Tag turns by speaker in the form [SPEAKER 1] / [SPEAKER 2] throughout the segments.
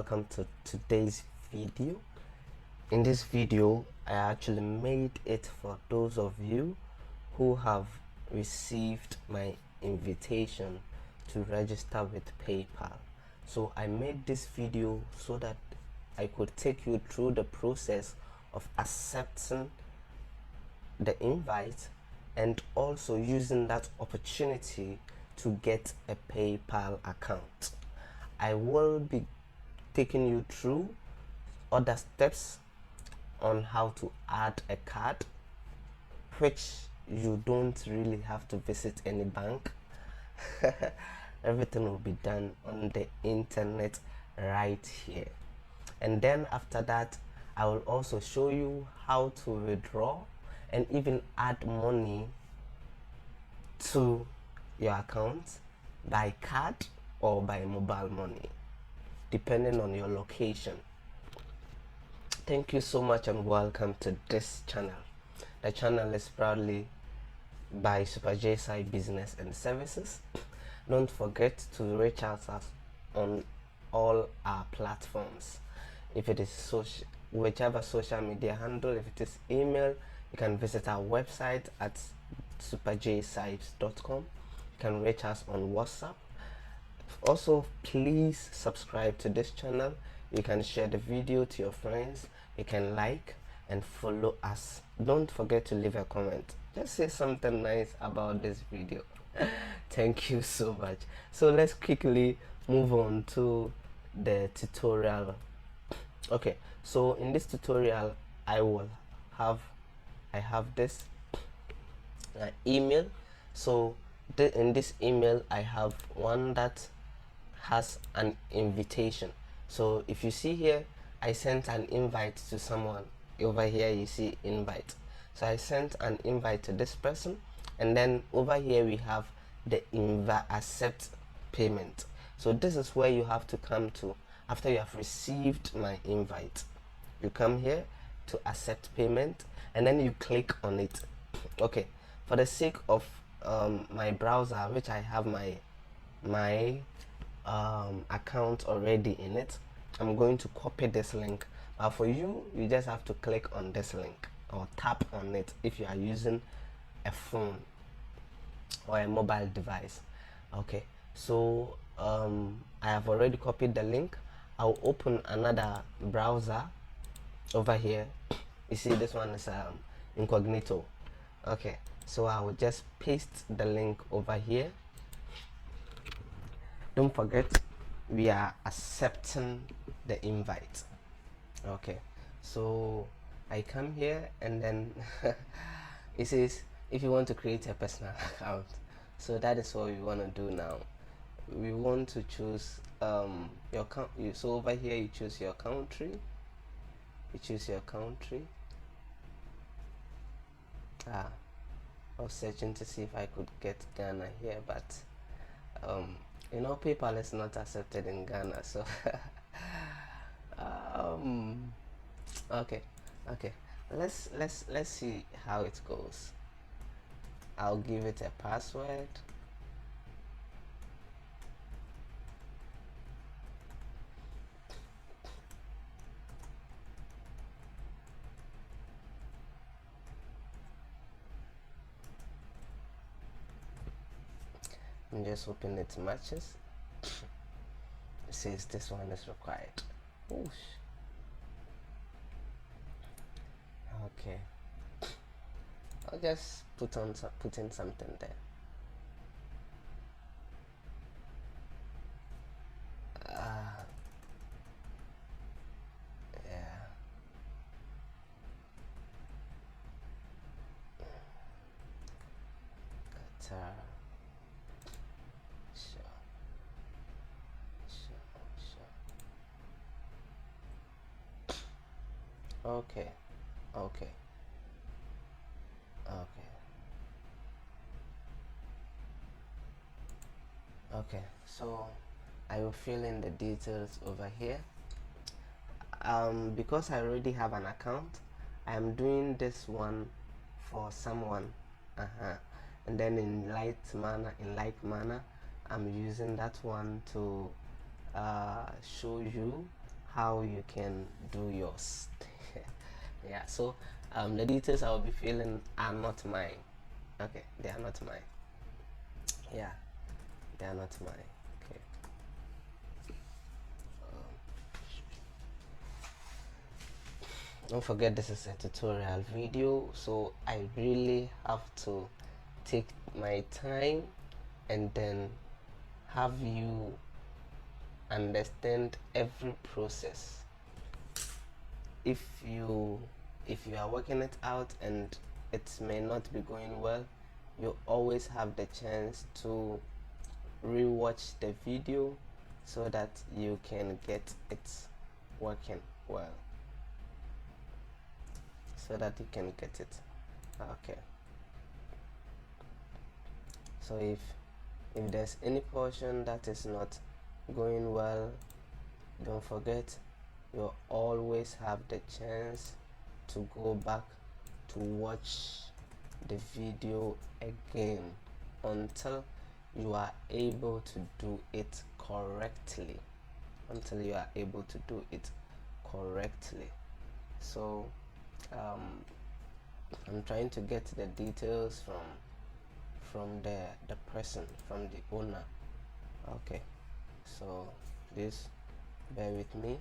[SPEAKER 1] welcome to today's video. In this video, I actually made it for those of you who have received my invitation to register with PayPal. So I made this video so that I could take you through the process of accepting the invite and also using that opportunity to get a PayPal account. I will be taking you through other steps on how to add a card, which you don't really have to visit any bank. Everything will be done on the internet right here. And then after that, I will also show you how to withdraw and even add money to your account by card or by mobile money, depending on your location. Thank you so much and welcome to this channel. The channel is proudly by Super JSI Business and Services. Don't forget to reach out us on all our platforms. If it is whichever social media handle, if it is email, you can visit our website at superjsites.com. You can reach us on WhatsApp. Also, please subscribe to this channel. You can share the video to your friends. You can like and follow us. Don't forget to leave a comment. Just say something nice about this video. Thank you so much. So let's quickly move on to the tutorial. Okay, so in this tutorial I have this email. So in this email I have one that has an invitation. So if you see here, I sent an invite to someone. Over here you see invite. So I sent an invite to this person, and then over here we have the accept payment. So this is where you have to come to after you have received my invite. You come here to accept payment and then you click on it. Okay, for the sake of my browser, which I have my account already in it, I'm going to copy this link. But for you, you just have to click on this link or tap on it if you are using a phone or a mobile device. Okay, so I have already copied the link. I'll open another browser over here. You see this one is incognito. Okay, so I will just paste the link over here. Don't forget, we are accepting the invite. Okay, so I come here and then it says if you want to create a personal account. So that is what we want to do now. We want to choose your country. So over here you choose your country. I was searching to see if I could get Ghana here, but you know, PayPal is not accepted in Ghana, so okay, let's see how it goes. I'll give it a password. I'm just hoping it matches. It says this one is required. Oosh. Okay, I'll just put in something there. Yeah. Qatar. Sure. Okay. Okay, so I will fill in the details over here. Because I already have an account, I am doing this one for someone, and then in like manner I'm using that one to show you how you can do yours. Yeah, so the details I'll be filling are not mine. Okay, they are not mine. Yeah, they are not mine. Okay. Don't forget this is a tutorial video, so I really have to take my time and then have you understand every process. If you are working it out and it may not be going well, you always have the chance to rewatch the video so that you can get it working well, so that you can get it. Okay, so if there's any portion that is not going well, don't forget you always have the chance to go back to watch the video again until you are able to do it correctly, so I'm trying to get the details from the person, from the owner. Okay, so this, bear with me.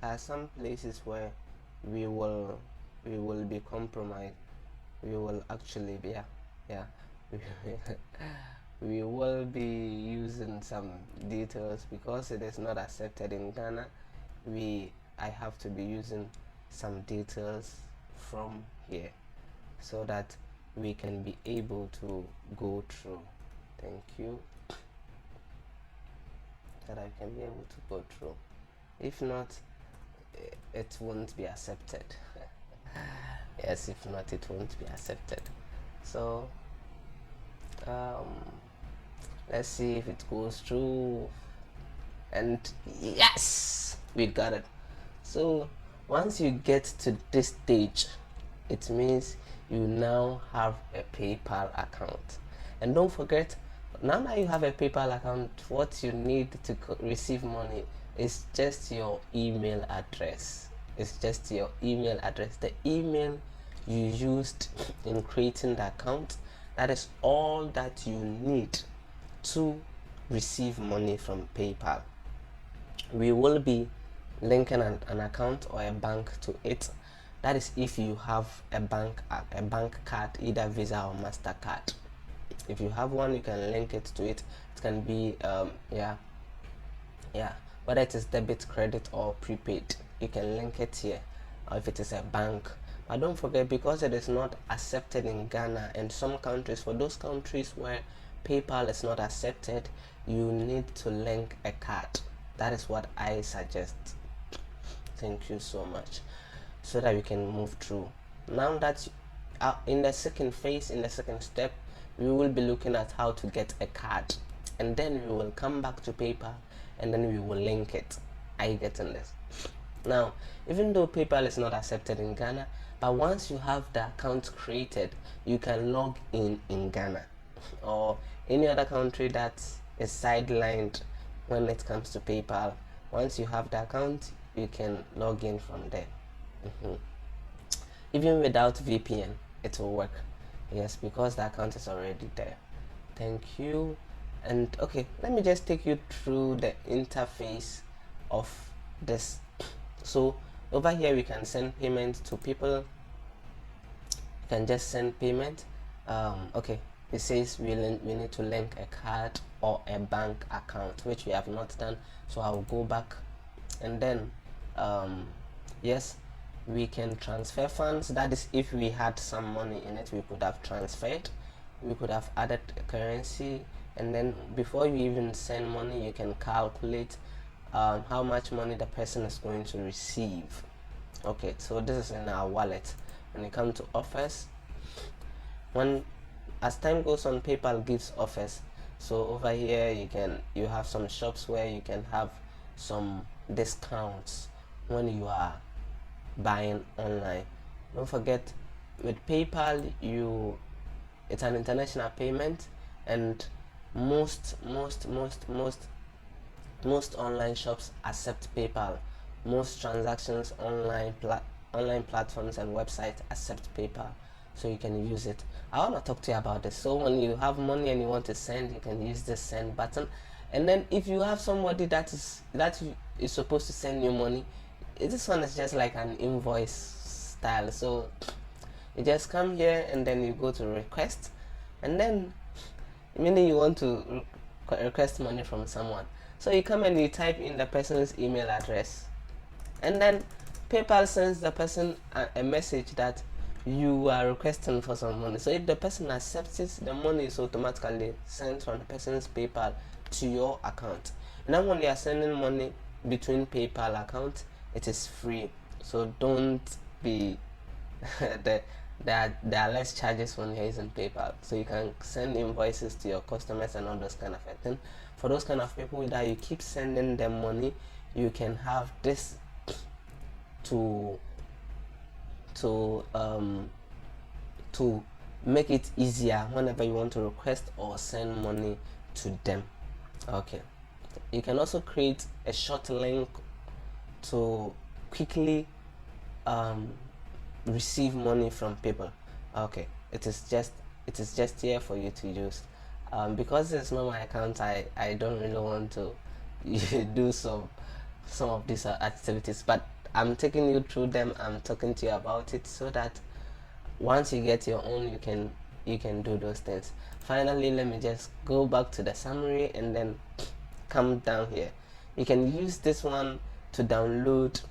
[SPEAKER 1] There are some places where we will be compromised. We will actually be, we will be using some details because it is not accepted in Ghana. I have to be using some details from here so that we can be able to go through. Thank you. That I can be able to go through. If not, it won't be accepted. Yes, if not, it won't be accepted. So let's see if it goes through. And yes, we got it. So once you get to this stage, it means you now have a PayPal account. And don't forget, now that you have a PayPal account, what you need to receive money is just your email address. It's just your email address, the email you used in creating the account. That is all that you need to receive money from PayPal. We will be linking an account or a bank to it. That is if you have a bank card, either Visa or MasterCard. If you have one, you can link it to it. It can be whether it is debit, credit or prepaid, you can link it here, or if it is a bank. But don't forget, because it is not accepted in Ghana and some countries, for those countries where PayPal is not accepted, you need to link a card. That is what I suggest. Thank you so much, so that we can move through. Now that in the second phase, in the second step, we will be looking at how to get a card, and then we will come back to PayPal and then we will link it. Are you getting this? Now, even though PayPal is not accepted in Ghana, but once you have the account created, you can log in Ghana or any other country that is sidelined when it comes to PayPal. Once you have the account, you can log in from there. Even without VPN, it will work. Yes, because the account is already there. Thank you. And okay, let me just take you through the interface of this. So over here we can send payment to people. You can just send payment. Okay, it says we need to link a card or a bank account, which we have not done, so I'll go back. And then yes, we can transfer funds. That is, if we had some money in it, we could have transferred, we could have added currency, and then before you even send money, you can calculate how much money the person is going to receive. Okay, so this is in our wallet. When it comes to offers, as time goes on, PayPal gives offers. So over here you have some shops where you can have some discounts when you are buying online. Don't forget, with PayPal it's an international payment, and most online shops accept PayPal. Most transactions online platforms and websites accept PayPal, so you can use it. I want to talk to you about this. So when you have money and you want to send, you can use the send button. And then if you have somebody that is supposed to send you money, this one is just like an invoice style. So you just come here and then you go to request, and then meaning you want to request money from someone, so you come and you type in the person's email address, and then PayPal sends the person a message that you are requesting for some money. So if the person accepts it, the money is automatically sent from the person's PayPal to your account. And then when you are sending money between PayPal accounts, it is free. So don't be there are less charges when you're using PayPal. So you can send invoices to your customers and all those kind of things. For those kind of people that you keep sending them money, you can have this to make it easier whenever you want to request or send money to them. Okay, you can also create a short link to quickly receive money from people. Okay, it is just here for you to use. Because it's not my account, I don't really want to do some of these activities, but I'm taking you through them. I'm talking to you about it so that once you get your own, you can do those things. Finally, let me just go back to the summary and then come down here. You can use this one to download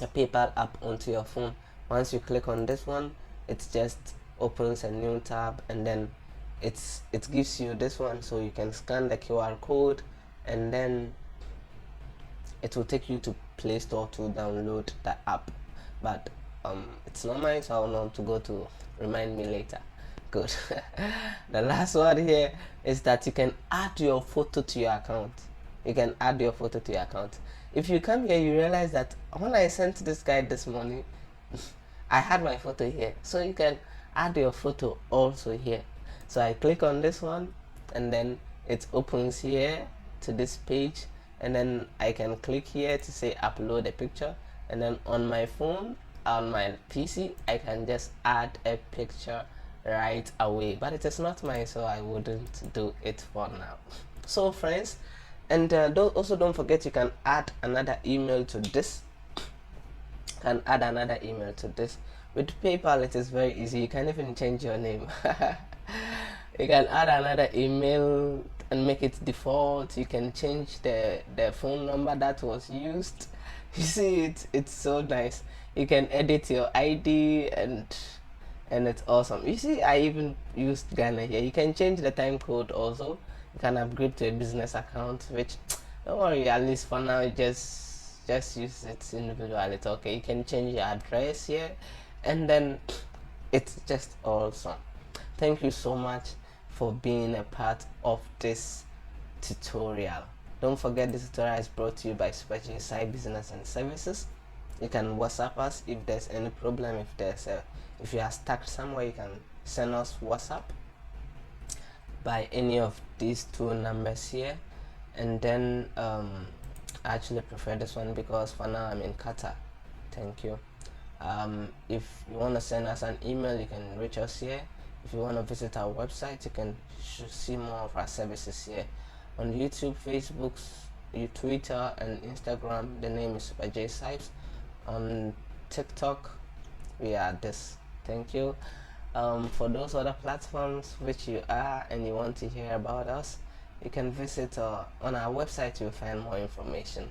[SPEAKER 1] a PayPal app onto your phone. Once you click on this one, it just opens a new tab, and then it gives you this one, so you can scan the QR code, and then it will take you to Play Store to download the app. But it's not mine, so I will not to go to remind me later. Good. The last one here is that you can add your photo to your account. You can add your photo to your account. If you come here, you realize that when I sent this guy this money, I had my photo here, so you can add your photo also here. So I click on this one, and then it opens here to this page, and then I can click here to say upload a picture, and then on my phone, on my PC, I can just add a picture right away. But it is not mine, so I wouldn't do it for now. So friends, and don't forget, you can add another email to this. With PayPal, it is very easy. You can even change your name. You can add another email and make it default. You can change the phone number that was used. You see, it's so nice. You can edit your ID, and it's awesome. You see, I even used Ghana here. You can change the time code also. You can upgrade to a business account, which don't worry, at least for now, just use it individually. It's okay. You can change your address here, and then it's just awesome. Thank you so much for being a part of this tutorial. Don't forget, this tutorial is brought to you by SuperLife Side Business and Services. You can WhatsApp us if there's any problem. If you are stuck somewhere, you can send us WhatsApp by any of these two numbers here. And then I actually prefer this one because for now I'm in Qatar. Thank you. If you want to send us an email, you can reach us here. If you want to visit our website, you can see more of our services here. On YouTube, Facebook, Twitter, and Instagram, the name is SuperLife. On TikTok, we are this. Thank you. For those other platforms which you are and you want to hear about us, you can visit on our website. You'll find more information.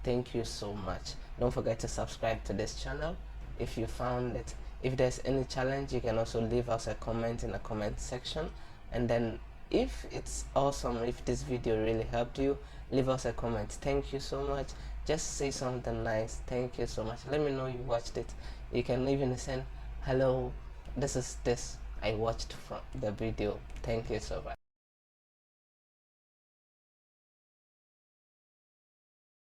[SPEAKER 1] Thank you so much. Don't forget to subscribe to this channel if you found it. If there's any challenge, you can also leave us a comment in the comment section. And then if it's awesome, if this video really helped you, leave us a comment. Thank you so much. Just say something nice. Thank you so much. Let me know you watched it. You can even send hello, this is this I watched from the video. Thank you so much.